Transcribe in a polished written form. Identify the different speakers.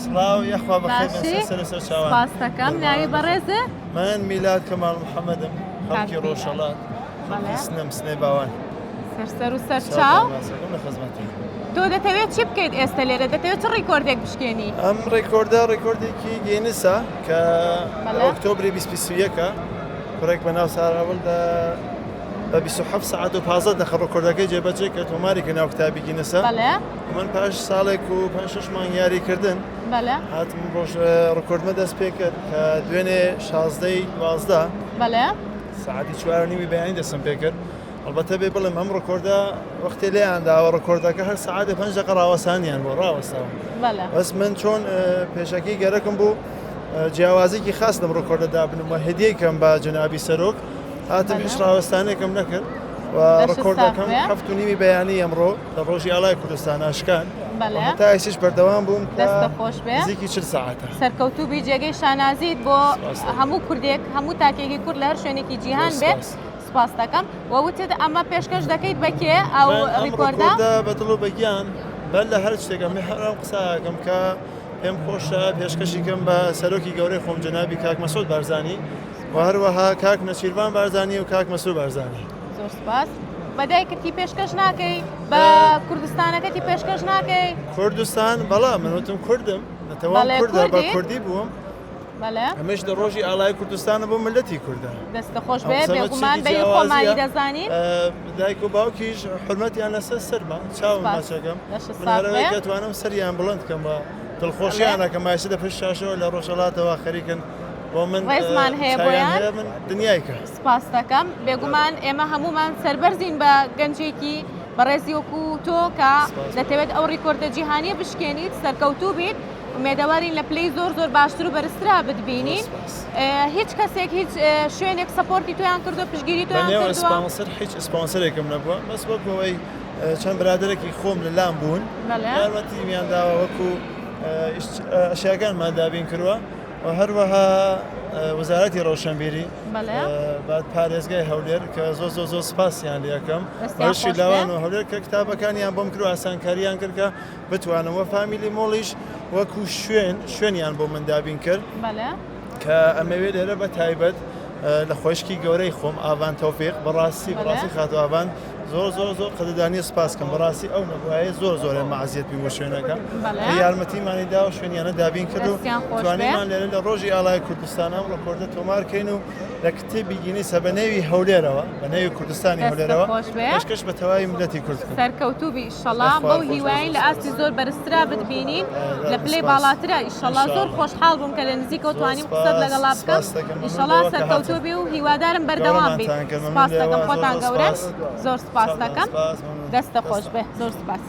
Speaker 1: سڵاو یەخوا بەخێر بێ سەر چاوان.
Speaker 2: سپاس دەکەم. ناوی بەڕێزە؟
Speaker 1: من میلاد کەمال محەممەدم خەڵکی ڕۆژهەڵات سنم سنەی باوان
Speaker 2: سەر و سەر چاو
Speaker 1: لە خزمەتی.
Speaker 2: تۆ دەتەوێت چی بکەیت ئێستا لێرە دەتەوێت چ ڕیکۆردێک بشکێنی؟
Speaker 1: ئەم ڕێکۆردێکی گێنسە کە ئۆکتۆبری 2021 کوڕێک بە ناو ساراوەڵدا بە 27 ساعت و 15 دقیقە ڕێکۆردەکەی جێبەجێ کە تۆماری کە ناو کتابی گینسە. من پاش ساڵێک و 5-6 مانگ یاریکردن هاتم ڕۆژ ڕێکۆردمە دەست پێ کرد کە دوێنێ 16 ساعتی 4:30 بەیانی دەستم پێ کرد. البته بێ بڵێم ئەم ڕێکۆردە وەختی لێیانداوە ڕێکۆردەکە هەر ساعتی 5 دقیقە ڕاوەسانیان بۆ ڕاوەستاوە. بەس من چۆن پێشەکەی گەرەکم بوو جیاوازێکی خاص لەم ڕێکۆردەدا بنمە هەدیەکەم بە جەنابی سەرۆک هاتم هیچ ڕاوەستانێکم نەکرد و ڕێکۆردەکەم 7:30 بەیانی ئەمڕۆ لە ڕۆژی ئاڵای کوردستان ئاشکان تا ئێسیش بەردەوام بووم نزیکی 40 ساعتە.
Speaker 2: سەرکەوتوبی جێگەی شانازیت بۆ هەموو کوردێک هەموو تاکێکی کورد لە هەر شوێنێکی جیهان بێت. سپاس دەکەم وەوتت ئەمە پێشکەش دەکەیت بەکێ ئەو ڕیکۆردە
Speaker 1: بەدڵ و بەگیان بەر لە هەر شتێکم هەرام قساکەم کە پێم خۆشە پێشکەشیکەم بە سەرۆکی گەورەی خۆم جەنابی کاک مەسعود بارزانی و هەروەها کاک نەچیروان بارزانی و کاک مەسعود بارزانی.
Speaker 2: زۆر سپاس. بەدایکتی پێشکەش ناکەی بە کوردستانەکەتی پێشکەش ناکەی؟
Speaker 1: کوردستان بەڵام منوتم کوردم نەتەوان کوردە بە کوردی بووم. هەمێش لە ڕۆژی ئاڵای کوردستانە بۆ ملەتی کوردە.
Speaker 2: دەستە خۆش بێ بێگومان بە خۆمانی دەزانیت؟
Speaker 1: دایک و باوکیش حرمەتیان لەسەر سەرمە چاوم ماچەکەم منەرەوەی دەتوانم سەریان بڵند کەم بە دڵخۆشیانەکە مایسە لە پشت شاشەوە لە ڕۆژهەڵاتەوە خەریکن بۆ من
Speaker 2: ڕێزمان هەیە بۆیان
Speaker 1: من دنیایکە.
Speaker 2: سپاس دەکەم. بێگومان ئێمە هەمومان سەربەرزین بە گەنجێکی بەڕێزی وەکو تۆ کە دەتەوێت ئەو ڕیکۆردە جیهانیە بشکێنیت سەرکەوتوو بیت مێدەوارین لە پلەی زۆر باشتر و بەرزترا بتبینین. هیچ کەسێک هیچ شوێنێک سەپۆرتی تۆیان کردو پشگیری تۆیان
Speaker 1: کردووە؟ هیچ سپانسەرێکم نەبووە بەس وەکەوەی چەند برادێکی خۆم لە لام بوون یارمەتیمیان داوە وەکو ئەشیاکانمان دابین کردووە و هەروەها وەزارەتی ڕەوشەنبیری بعد پارێزگای هەولێر کە زۆر سپاسیان لەکەم بەشی لاوان و هەولێر کە کتابەکانیان بۆم کرد و ئاسانکاریان کرد کە بتوانم وە فامیلی مۆڵیش وەکو شوێنیان بۆ من دابین کرد کە ئەمەوێت لێرە بە تایبەت لە خۆشکی گەورەی خۆم ئاوان تەوفیق بەڕاستی خاتو ئاوان زۆر قەدردانی سپاسکەم بەڕاستی ئەو نەبووایە زۆر مەعزیەت بووین بۆ شوێنەکە یارمەتیمانی دا و شوێنیانە دابین کرد و توانیمان لێرە لە ڕۆژی ئاڵای کوردستانە ڕێکۆردە تۆمارکەین و لە کتێبی گینیسە بە نێوی هەولێرەوە بە نێوی کوردستانی هەولێرەوە پێشکەش بە تەواوی ملەتی کورد
Speaker 2: سەرکەوتوبی ئیشەڵا بەو هیوایین لە ئاستی زۆر بەرزترا بتبینین لە پلەی باڵاترە ئیشەڵا زۆر خۆشحاڵ بووم کە لە نزیکەوە توانیم قسەت لەگەڵا بکەم ئیشەڵا سەرکەوتوبی و هیوادارم بەردەوام بیت. سپاس دەکەم خۆتان گەورە زۆر سپاس دەکەم دەستە خۆش بێ زۆر سپاس.